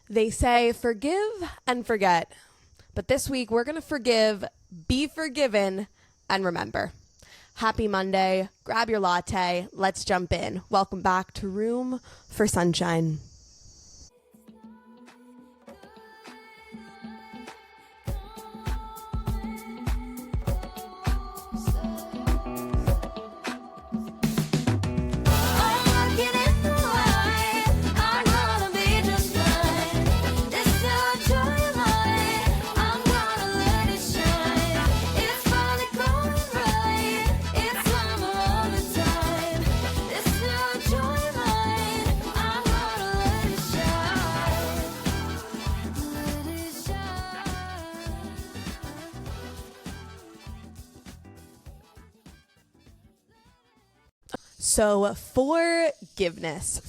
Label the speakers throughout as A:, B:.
A: They say forgive and forget. But this week, we're going to forgive, be forgiven, and remember. Happy Monday. Grab your latte. Let's jump in. Welcome back to Room for Sunshine. So forgiveness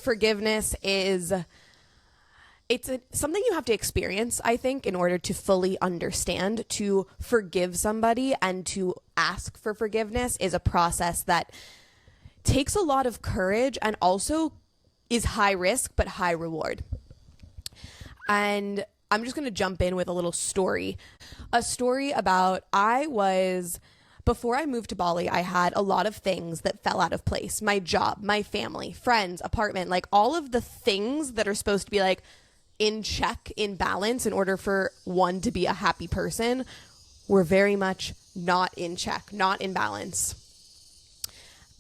A: is, something you have to experience, I think, in order to fully understand. To forgive somebody and to ask for forgiveness is a process that takes a lot of courage and also is high risk but high reward. And I'm just going to jump in with a little story. A story about before I moved to Bali, I had a lot of things that fell out of place. My job, my family, friends, apartment, like all of the things that are supposed to be like in check, in balance in order for one to be a happy person were very much not in check, not in balance.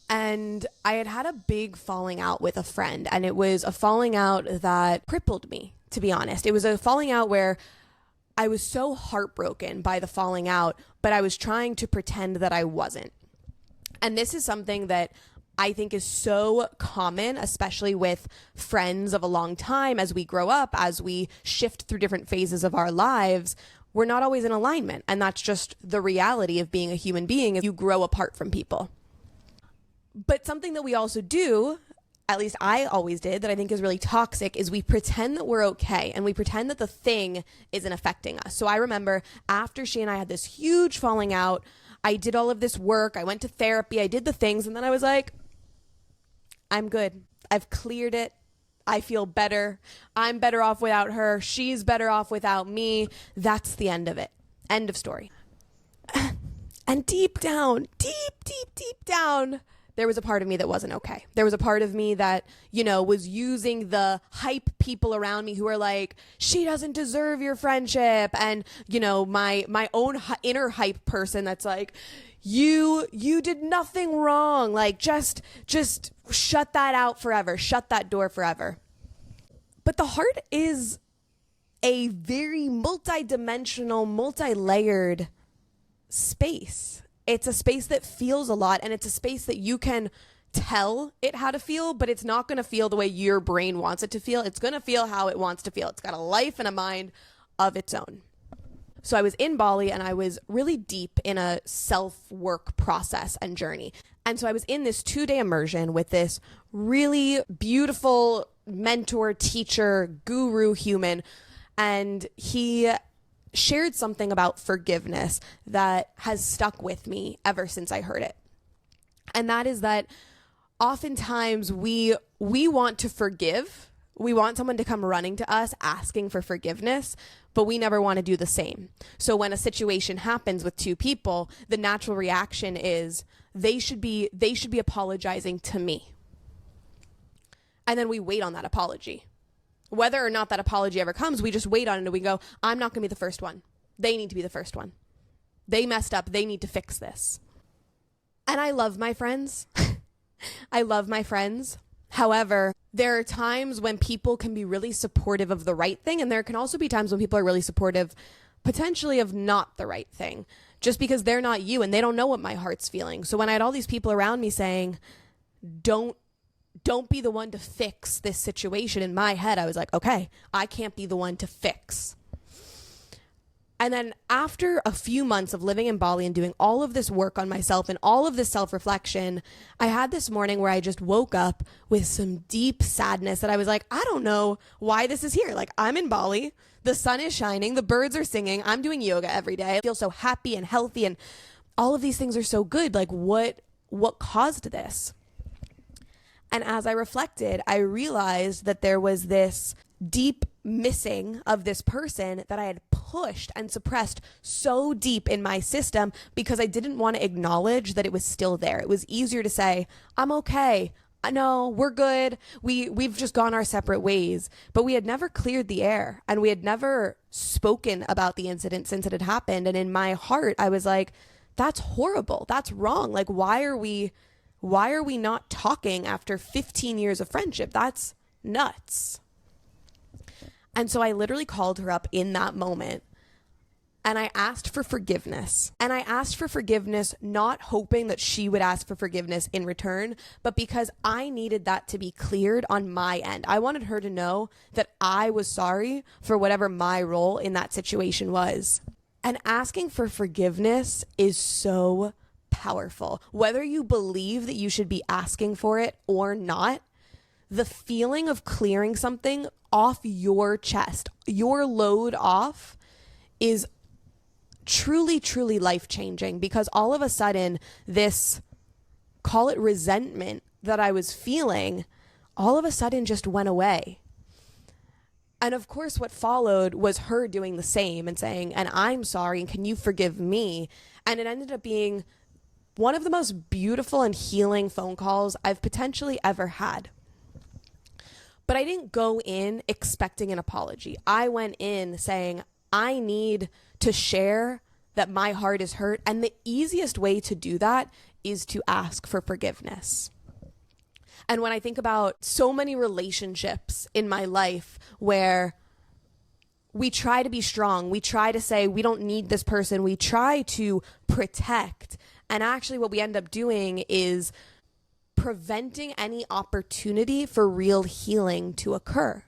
A: And I had a big falling out with a friend, and it was a falling out that crippled me, to be honest. It was a falling out where I was so heartbroken by the falling out, but I was trying to pretend that I wasn't. And this is something that I think is so common, especially with friends of a long time. As we grow up, as we shift through different phases of our lives, we're not always in alignment. And that's just the reality of being a human being. You grow apart from people. But something that we also do, at least I always did, that I think is really toxic, is we pretend that we're okay and we pretend that the thing isn't affecting us. So I remember after she and I had this huge falling out, I did all of this work, I went to therapy, I did the things, and then I was like, I'm good. I've cleared it. I feel better. I'm better off without her. She's better off without me. That's the end of it. End of story. And deep down, deep down, there was a part of me that wasn't okay. There was a part of me that, was using the hype people around me who are like, she doesn't deserve your friendship. And, my own inner hype person that's like, you did nothing wrong. Like, just shut that out forever. Shut that door forever. But the heart is a very multi-dimensional, multi-layered space. It's a space that feels a lot, and it's a space that you can tell it how to feel, but it's not going to feel the way your brain wants it to feel. It's going to feel how it wants to feel. It's got a life and a mind of its own. So I was in Bali, and I was really deep in a self-work process and journey. And so I was in this 2-day immersion with this really beautiful mentor, teacher, guru human, and he shared something about forgiveness that has stuck with me ever since I heard it. And that is that oftentimes we want to forgive. We want someone to come running to us asking for forgiveness, but we never want to do the same. So when a situation happens with two people, the natural reaction is they should be apologizing to me. And then we wait on that apology. Whether or not that apology ever comes, we just wait on it and we go, I'm not going to be the first one. They need to be the first one. They messed up. They need to fix this. And I love my friends. I love my friends. However, there are times when people can be really supportive of the right thing, and there can also be times when people are really supportive potentially of not the right thing, just because they're not you and they don't know what my heart's feeling. So when I had all these people around me saying, don't be the one to fix this situation, in my head, I was like, okay, I can't be the one to fix. And then after a few months of living in Bali and doing all of this work on myself and all of this self-reflection, I had this morning where I just woke up with some deep sadness that I was like, I don't know why this is here. Like, I'm in Bali, the sun is shining, the birds are singing, I'm doing yoga every day. I feel so happy and healthy and all of these things are so good. Like, what caused this? And as I reflected, I realized that there was this deep missing of this person that I had pushed and suppressed so deep in my system because I didn't want to acknowledge that it was still there. It was easier to say, I'm okay. No, we're good. We've just gone our separate ways. But we had never cleared the air, and we had never spoken about the incident since it had happened. And in my heart, I was like, that's horrible. That's wrong. Like, why are we not talking after 15 years of friendship? That's nuts. And so I literally called her up in that moment, and I asked for forgiveness. And I asked for forgiveness, not hoping that she would ask for forgiveness in return, but because I needed that to be cleared on my end. I wanted her to know that I was sorry for whatever my role in that situation was. And asking for forgiveness is so powerful. Whether you believe that you should be asking for it or not, the feeling of clearing something off your chest, your load off, is truly, truly life-changing, because all of a sudden this, call it resentment that I was feeling, all of a sudden just went away. And of course, what followed was her doing the same and saying, and I'm sorry, and can you forgive me? And it ended up being one of the most beautiful and healing phone calls I've potentially ever had. But I didn't go in expecting an apology. I went in saying, I need to share that my heart is hurt. And the easiest way to do that is to ask for forgiveness. And when I think about so many relationships in my life where we try to be strong, we try to say we don't need this person, we try to protect. And actually what we end up doing is preventing any opportunity for real healing to occur.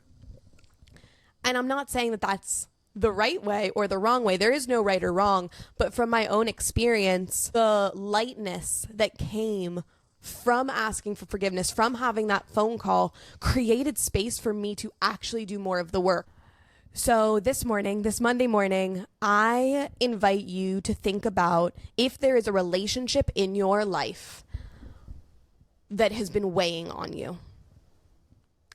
A: And I'm not saying that that's the right way or the wrong way. There is no right or wrong. But from my own experience, the lightness that came from asking for forgiveness, from having that phone call, created space for me to actually do more of the work. So this Monday morning, I invite you to think about if there is a relationship in your life that has been weighing on you.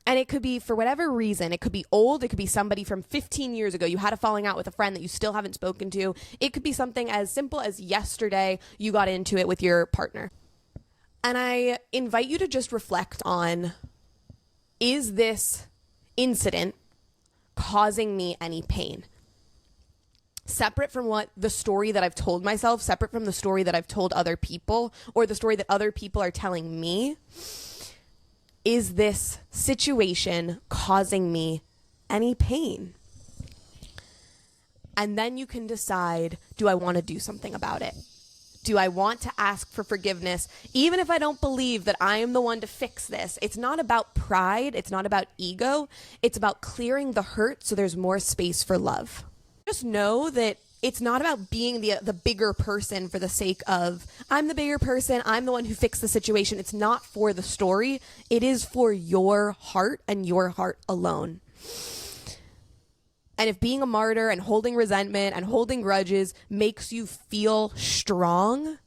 A: And it could be for whatever reason. It could be old. It could be somebody from 15 years ago. You had a falling out with a friend that you still haven't spoken to. It could be something as simple as yesterday you got into it with your partner. And I invite you to just reflect on, is this incident causing me any pain? Separate from what the story that I've told myself, separate from the story that I've told other people, or the story that other people are telling me, is this situation causing me any pain? And then you can decide, do I want to do something about it? Do I want to ask for forgiveness, even if I don't believe that I am the one to fix this? It's not about pride. It's not about ego. It's about clearing the hurt so there's more space for love. Just know that it's not about being the bigger person for the sake of, I'm the bigger person, I'm the one who fixed the situation. It's not for the story. It is for your heart and your heart alone. And if being a martyr and holding resentment and holding grudges makes you feel strong,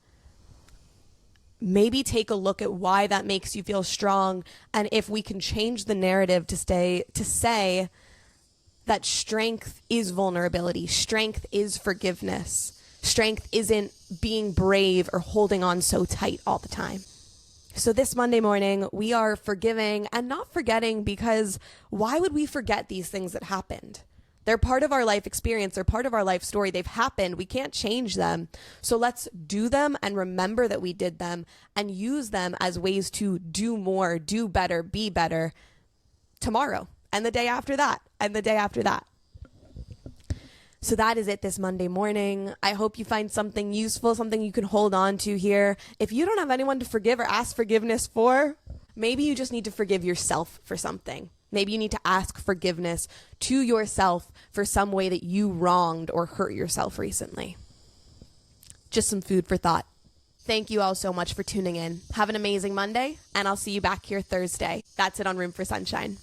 A: maybe take a look at why that makes you feel strong. And if we can change the narrative to say that strength is vulnerability, strength is forgiveness, strength isn't being brave or holding on so tight all the time. So this Monday morning, we are forgiving and not forgetting, because why would we forget these things that happened? They're part of our life experience. They're part of our life story. They've happened. We can't change them. So let's do them and remember that we did them and use them as ways to do more, do better, be better tomorrow and the day after that and the day after that. So that is it this Monday morning. I hope you find something useful, something you can hold on to here. If you don't have anyone to forgive or ask forgiveness for, maybe you just need to forgive yourself for something. Maybe you need to ask forgiveness to yourself for some way that you wronged or hurt yourself recently. Just some food for thought. Thank you all so much for tuning in. Have an amazing Monday, and I'll see you back here Thursday. That's it on Room for Sunshine.